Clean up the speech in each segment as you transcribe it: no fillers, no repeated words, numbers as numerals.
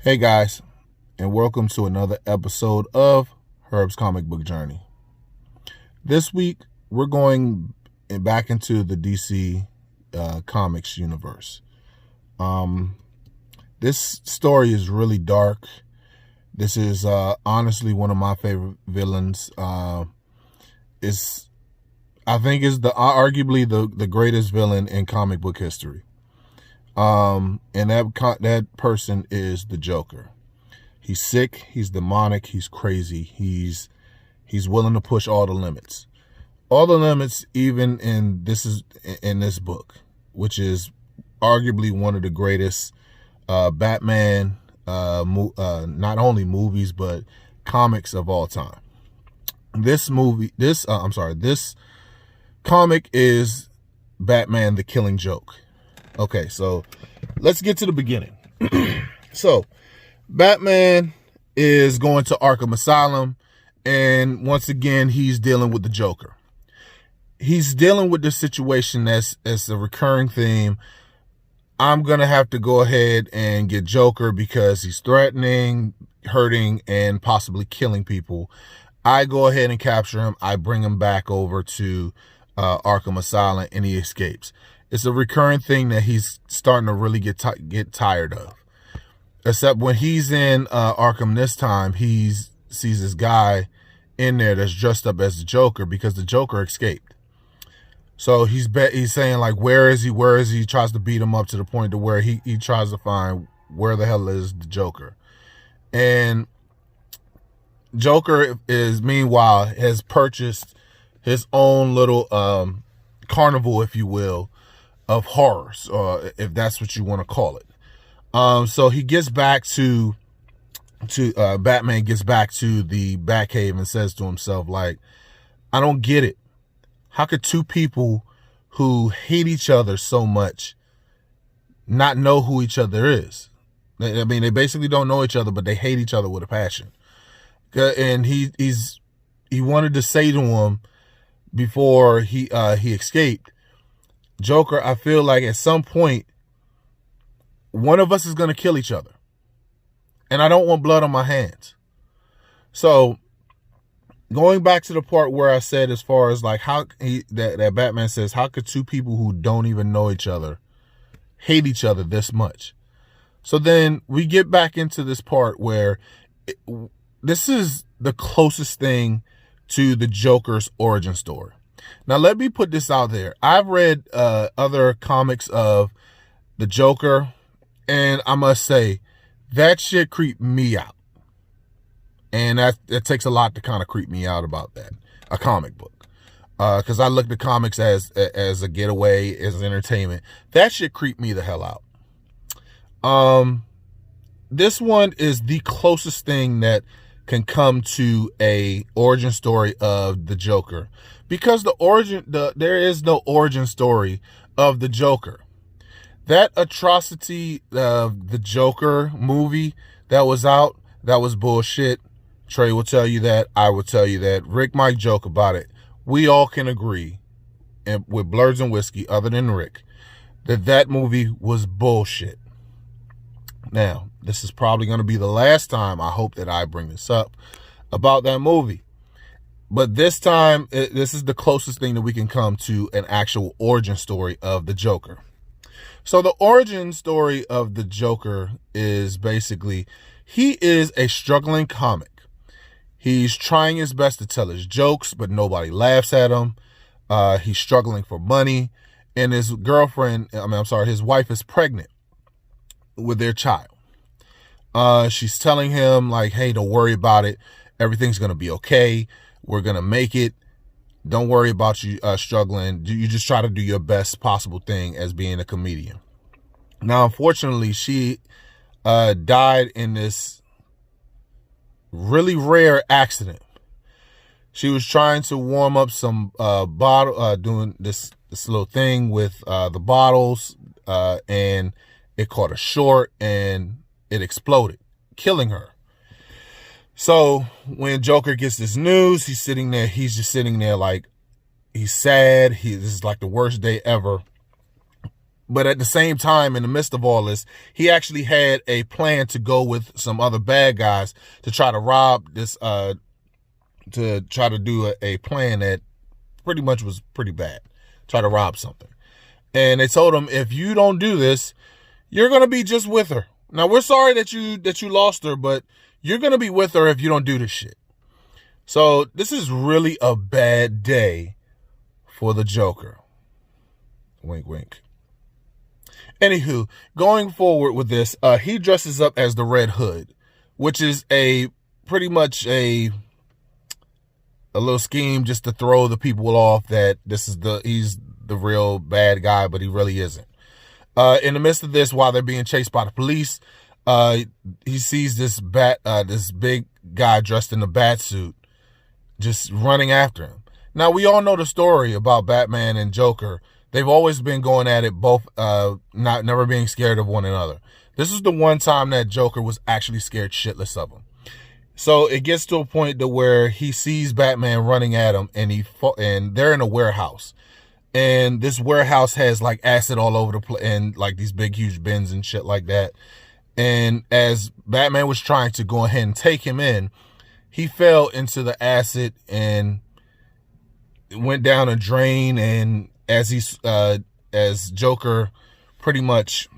Hey guys, and welcome to another episode of Herb's Comic Book Journey. This week, we're going back into the DC Comics universe. This story is really dark. This is honestly one of my favorite villains. I think is arguably the greatest villain in comic book history. And that person is the Joker. He's sick, he's demonic, he's crazy, he's willing to push all the limits. All the limits, even in this book, which is arguably one of the greatest Batman not only movies but comics of all time. This comic is Batman the Killing Joke. Okay, so let's get to the beginning. So, Batman is going to Arkham Asylum, and once again, he's dealing with the Joker. He's dealing with this situation as a recurring theme. I'm going to have to go ahead and get Joker because he's threatening, hurting, and possibly killing people. I go ahead and capture him. I bring him back over to Arkham Asylum, and he escapes. It's a recurring thing that he's starting to really get tired of. Except when he's in Arkham this time, he sees this guy in there that's dressed up as the Joker because the Joker escaped. So he's saying, like, where is he? Where is he? He tries to beat him up to the point to where he tries to find where the hell is the Joker. And Joker meanwhile has purchased his own little carnival, if you will, of horrors, or if that's what you want to call it. So he gets back to Batman gets back to the Batcave and says to himself, like, I don't get it. How could two people who hate each other so much not know who each other is? I mean, they basically don't know each other, but they hate each other with a passion. And he wanted to say to him before he escaped, Joker, I feel like at some point, one of us is going to kill each other. And I don't want blood on my hands. So, going back to the part where I said as far as like that Batman says, how could two people who don't even know each other hate each other this much? So then we get back into this part where this is the closest thing to the Joker's origin story. Now, let me put this out there. I've read other comics of the Joker, and I must say, that shit creeped me out. And that takes a lot to kind of creep me out about that, a comic book. Because I look at comics as a getaway, as entertainment. That shit creeped me the hell out. This one is the closest thing that can come to a origin story of the Joker, because there is no origin story of the Joker. That atrocity of the Joker movie that was out, that was bullshit. Trey will tell you that. I will tell you that. Rick might joke about it. We all can agree, and with Blurs and Whiskey, other than Rick, that movie was bullshit. Now, this is probably going to be the last time I hope that I bring this up about that movie. But this time, this is the closest thing that we can come to an actual origin story of the Joker. So the origin story of the Joker is basically, he is a struggling comic. He's trying his best to tell his jokes, but nobody laughs at him. He's struggling for money. And his wife is pregnant with their child. She's telling him, like, hey, don't worry about it. Everything's going to be okay. We're going to make it. Don't worry about you struggling. You just try to do your best possible thing as being a comedian. Now, unfortunately, she died in this really rare accident. She was trying to warm up some bottle, doing this little thing with the bottles, and it caught a short and it exploded, killing her. So when Joker gets this news, he's just sitting there like, he's sad. This is like the worst day ever. But at the same time, in the midst of all this, he actually had a plan to go with some other bad guys to try to rob this, to try to do a plan that pretty much was pretty bad. Try to rob something. And they told him, if you don't do this, you're going to be just with her. Now, we're sorry that you lost her, but you're going to be with her if you don't do this shit. So this is really a bad day for the Joker. Wink, wink. Anywho, going forward with this, he dresses up as the Red Hood, which is pretty much a little scheme just to throw the people off that he's the real bad guy, but he really isn't. In the midst of this, while they're being chased by the police, he sees this big guy dressed in a bat suit just running after him. Now, we all know the story about Batman and Joker. They've always been going at it, both never being scared of one another. This is the one time that Joker was actually scared shitless of him. So it gets to a point to where he sees Batman running at him, and they're in a warehouse. And this warehouse has like acid all over the place, and like these big, huge bins and shit like that. And as Batman was trying to go ahead and take him in, he fell into the acid and went down a drain. And as Joker pretty much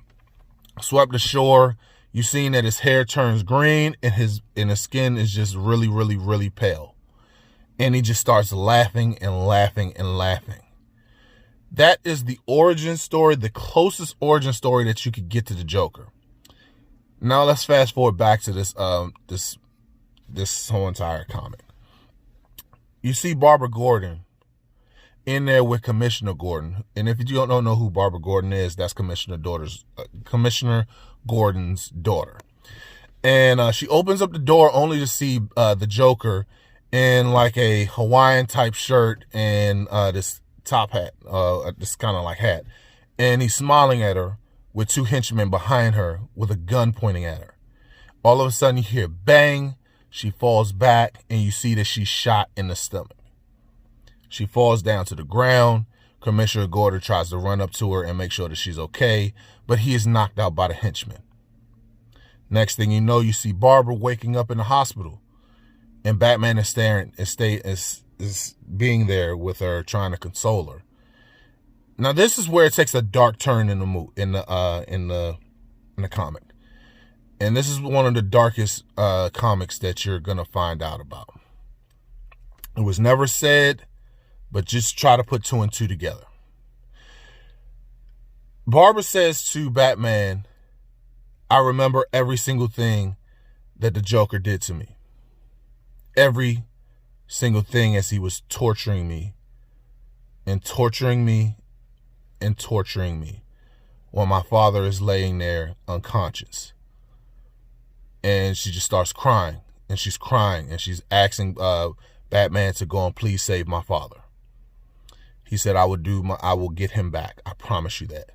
swept ashore, you seen that his hair turns green and his skin is just really, really, really pale. And he just starts laughing and laughing and laughing. That is the origin story, the closest origin story that you could get to the Joker. Now let's fast forward back to this whole entire comic. You see Barbara Gordon in there with Commissioner Gordon. And if you don't know who Barbara Gordon is, that's Commissioner Gordon's daughter. And she opens up the door only to see the Joker in like a Hawaiian type shirt and this top hat, this kind of like hat. And he's smiling at her with two henchmen behind her with a gun pointing at her. All of a sudden you hear bang, she falls back, and you see that she's shot in the stomach. She falls down to the ground. Commissioner Gordon tries to run up to her and make sure that she's okay, but he is knocked out by the henchmen. Next thing you know, you see Barbara waking up in the hospital, and Batman is being there with her, trying to console her. Now, this is where it takes a dark turn in the comic, and this is one of the darkest comics that you're gonna find out about. It was never said, but just try to put two and two together. Barbara says to Batman, I remember every single thing that the Joker did to me. Every single thing, as he was torturing me and torturing me and torturing me while my father is laying there unconscious. And she just starts crying, and she's crying, and she's asking Batman to go and please save my father. He said, I will get him back. I promise you that.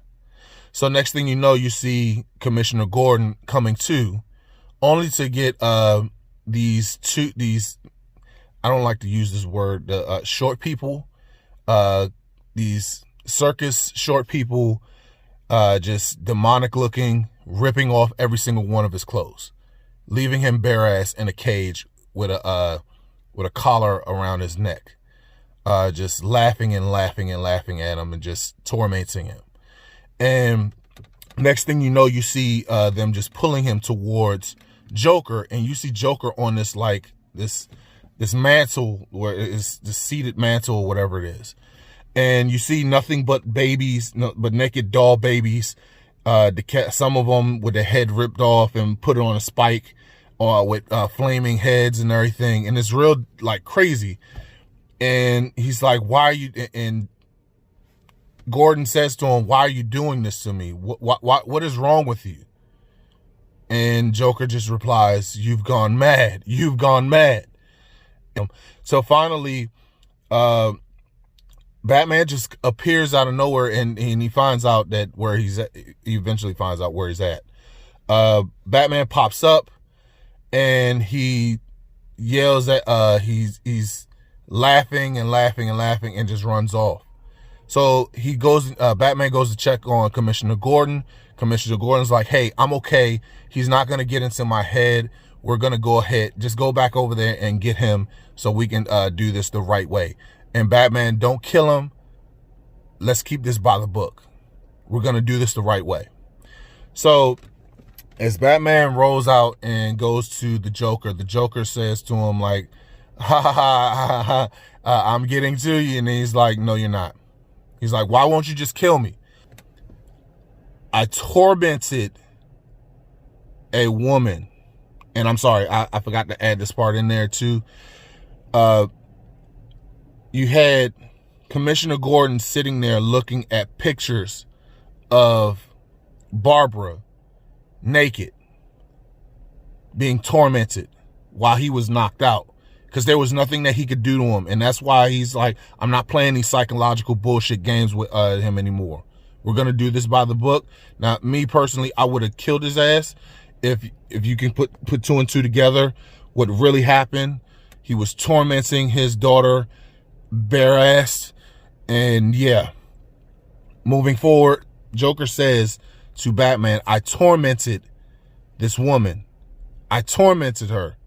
So next thing you know, you see Commissioner Gordon coming to, only to get these, I don't like to use this word, short people, these circus short people, just demonic looking, ripping off every single one of his clothes, leaving him bare ass in a cage with a collar around his neck. Just laughing and laughing and laughing at him and just tormenting him. And next thing you know, you see them just pulling him towards Joker, and you see Joker on this this mantle, where it's the seated mantle or whatever it is. And you see nothing but babies, but naked doll babies, some of them with their head ripped off and put it on a spike, with flaming heads and everything. And it's real like crazy. And he's like, why are you, and Gordon says to him, why are you doing this to me? What is wrong with you? And Joker just replies, you've gone mad. You've gone mad. So finally, Batman just appears out of nowhere, and he finds out that where he's at. He eventually finds out where he's at. Batman pops up, and he yells at, he's laughing and laughing and laughing and just runs off. So he goes, Batman goes to check on Commissioner Gordon. Commissioner Gordon's like, hey, I'm okay. He's not going to get into my head. We're going to go ahead. Just go back over there and get him so we can do this the right way. And Batman, don't kill him. Let's keep this by the book. We're going to do this the right way. So as Batman rolls out and goes to the Joker says to him like, ha ha ha ha ha, I'm getting to you. And he's like, no, you're not. He's like, why won't you just kill me? I tormented a woman. And I'm sorry, I forgot to add this part in there too. You had Commissioner Gordon sitting there looking at pictures of Barbara naked, being tormented while he was knocked out, because there was nothing that he could do to him. And that's why he's like, I'm not playing these psychological bullshit games with him anymore. We're going to do this by the book. Now, me personally, I would have killed his ass. If you can put two and two together, what really happened, he was tormenting his daughter bare-assed. And yeah, moving forward, Joker says to Batman, I tormented this woman. I tormented her.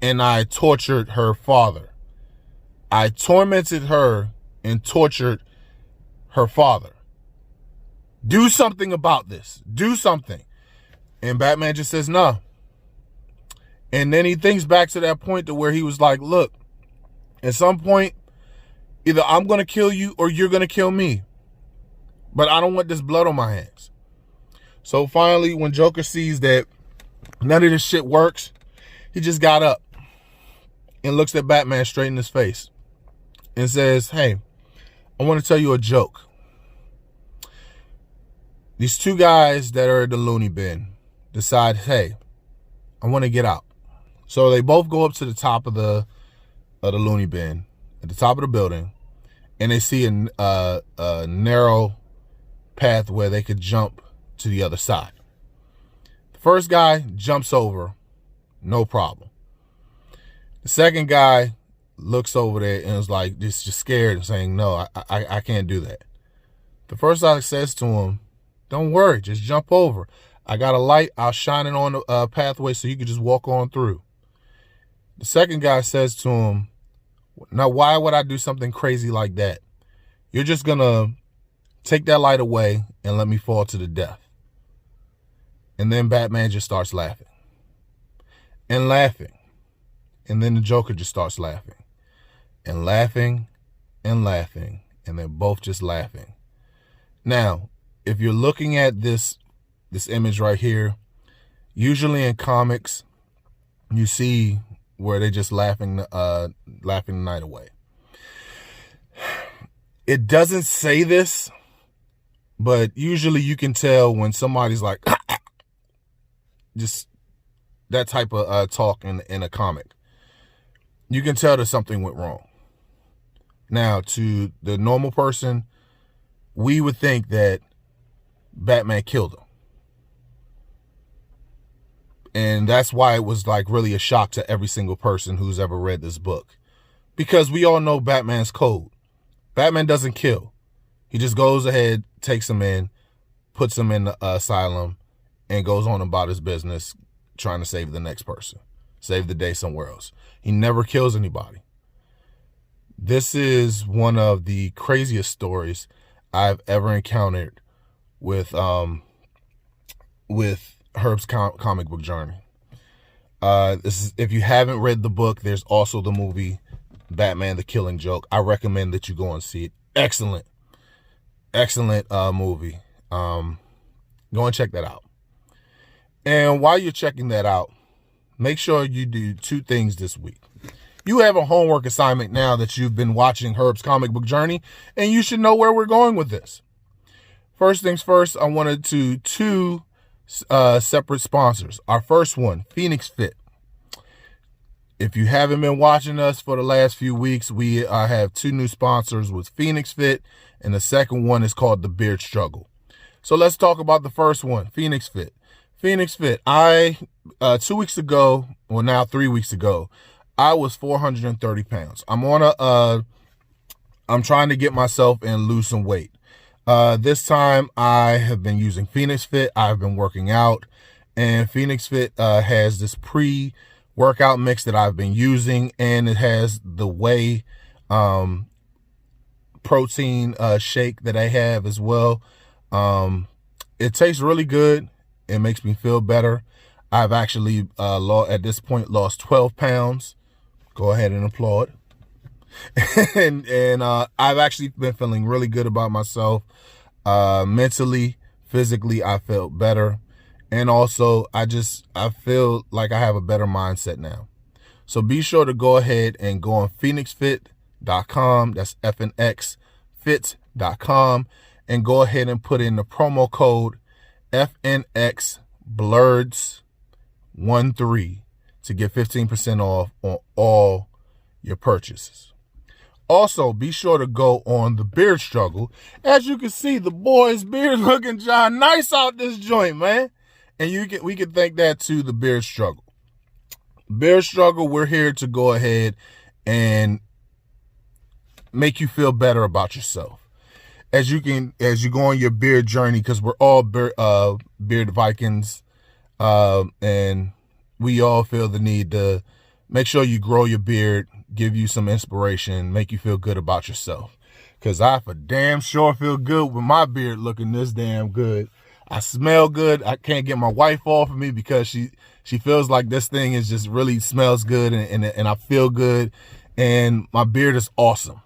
And I tortured her father. I tormented her and tortured her father. Do something about this. Do something. And Batman just says no. And then he thinks back to that point to where he was like, look, at some point, either I'm going to kill you or you're going to kill me. But I don't want this blood on my hands. So finally, when Joker sees that none of this shit works, he just got up and looks at Batman straight in his face and says, hey, I want to tell you a joke. These two guys that are at the loony bin decide, hey, I want to get out. So they both go up to the top of the loony bin, at the top of the building, and they see a narrow path where they could jump to the other side. The first guy jumps over, no problem. The second guy looks over there and is like, just scared and saying, no, I can't do that. The first guy says to him, don't worry, just jump over. I got a light, I'll shine it on the pathway so you can just walk on through. The second guy says to him, now why would I do something crazy like that? You're just going to take that light away and let me fall to the death. And then Batman just starts laughing. And laughing. And then the Joker just starts laughing. And laughing and laughing. And they're both just laughing. Now, if you're looking at this image right here, usually in comics, you see where they're just laughing the night away. It doesn't say this, but usually you can tell when somebody's like, just that type of talk in a comic. You can tell that something went wrong. Now, to the normal person, we would think that Batman killed him. And that's why it was like really a shock to every single person who's ever read this book. Because we all know Batman's code. Batman doesn't kill. He just goes ahead, takes him in, puts him in the asylum, and goes on about his business trying to save the next person. Save the day somewhere else. He never kills anybody. This is one of the craziest stories I've ever encountered with Herb's comic book journey. This is, if you haven't read the book, there's also the movie Batman the Killing Joke. I recommend that you go and see it. Excellent movie. Go and check that out. And while you're checking that out, make sure you do two things this week. You have a homework assignment now that you've been watching Herb's comic book journey, and you should know where we're going with this. First things first, I wanted two separate sponsors. Our first one, Phoenix Fit. If you haven't been watching us for the last few weeks, we have two new sponsors with Phoenix Fit, and the second one is called The Beard Struggle. So let's talk about the first one, Phoenix Fit. Phoenix Fit. 2 weeks ago, well now 3 weeks ago, I was 430 pounds. I'm on I'm trying to get myself and lose some weight. This time I have been using Phoenix Fit. I've been working out, and Phoenix Fit has this pre-workout mix that I've been using, and it has the whey protein shake that I have as well. It tastes really good. It makes me feel better. I've actually at this point lost 12 pounds. Go ahead and applaud. and I've actually been feeling really good about myself. Mentally, physically, I felt better. And also, I feel like I have a better mindset now. So be sure to go ahead and go on phoenixfit.com. That's FNX fit.com, and go ahead and put in the promo code FNX Blurds13 to get 15% off on all your purchases. Also, be sure to go on the beard struggle. As you can see, the boy's beard looking John nice out this joint, man. And we can thank that to the beard struggle. Beard struggle, we're here to go ahead and make you feel better about yourself. As you go on your beard journey, because we're all beard Vikings, and we all feel the need to make sure you grow your beard, give you some inspiration, make you feel good about yourself. Because I for damn sure feel good with my beard looking this damn good. I smell good. I can't get my wife off of me because she feels like this thing is just really smells good, and I feel good, and my beard is awesome.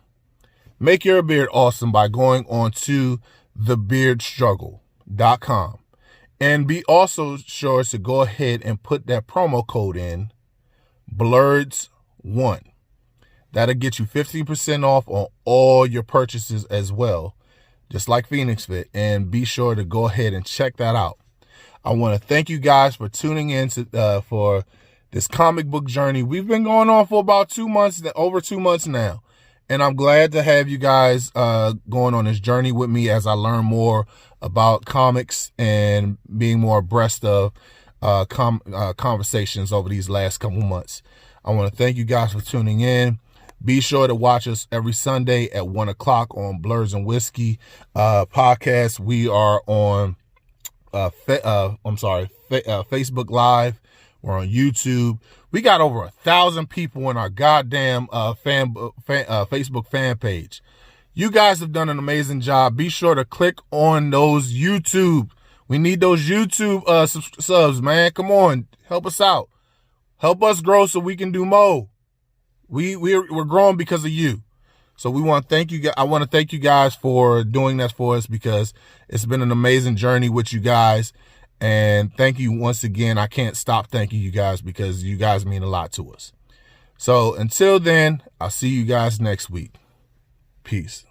Make your beard awesome by going on to thebeardstruggle.com. And be also sure to go ahead and put that promo code in, Blurds1. That'll get you 15% off on all your purchases as well, just like Phoenix Fit. And be sure to go ahead and check that out. I want to thank you guys for tuning in for this comic book journey. We've been going on for about 2 months, over 2 months now. And I'm glad to have you guys going on this journey with me as I learn more about comics and being more abreast of conversations over these last couple months. I want to thank you guys for tuning in. Be sure to watch us every Sunday at 1 o'clock on Blurs and Whiskey podcast. We are on Facebook Live. We're on YouTube. We got over 1,000 people in our goddamn Facebook fan page. You guys have done an amazing job. Be sure to click on those YouTube. We need those YouTube subs, man. Come on, help us out. Help us grow so we can do more. We're growing because of you. So we want to thank you. I want to thank you guys for doing that for us, because it's been an amazing journey with you guys. And thank you once again. I can't stop thanking you guys because you guys mean a lot to us. So until then, I'll see you guys next week. Peace.